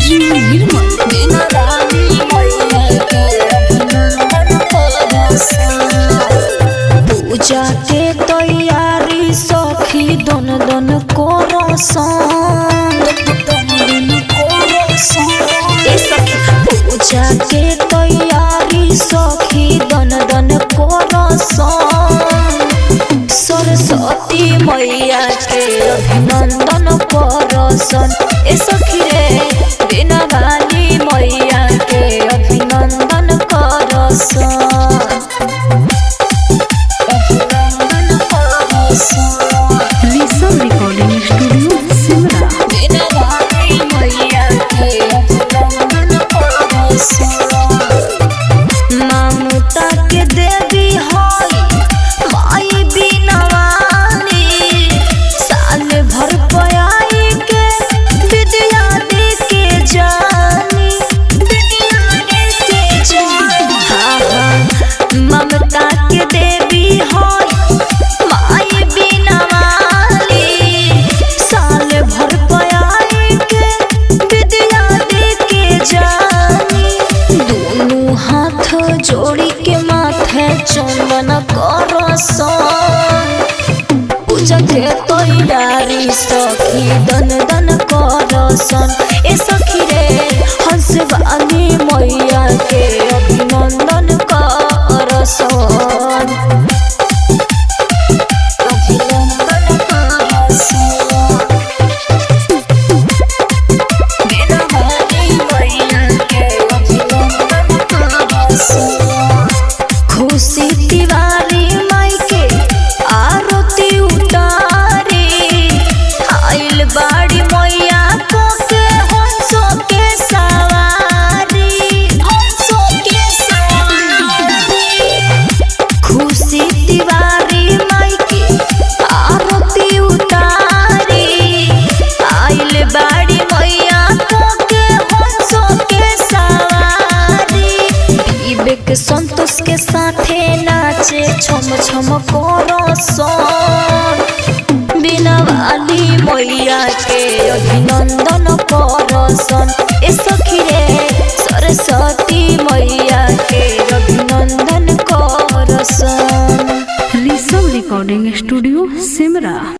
संजू निर्मल। पूजा के तैयारी सखी दन दन पूजा के तैयारी सखी दन दन सरस्वती मैया के अभिनंदन करसन। ए सखी रे बिना वाली मैया के अभिनंदन करसन। Rishabh recording studio Simra. ममता के देवी हई माई बिना वाली, साल भर पयाई के विद्या दे के जानी, हाँ हाँ ममता के देवी हई माई बिना वाली, साल भर पयाई के विद्या दे के जानी। दोनों हाथ जोड़ी के माथे चंदन करसन। पूजा के तैयारी सखी दन दन करसन। ए सखी रे हंसवानी मैया के अभिनंदन करसन। खुशी तिवारी माई के आरती उतारी, आइल बाड़ी मैया को के हंसों के सवारी, खुशी तिवारी माई के आरती उतारी, आइल बाड़ी मैया को के हंसों के सवारी। विवेक संतोष के साथे नाचे छम छम करसन। बिना वाली मैया के अभिनंदन करसन। ए सखी रे सरस्वती मैया के अभिनंदन करसन। Rishabh recording studio Simra.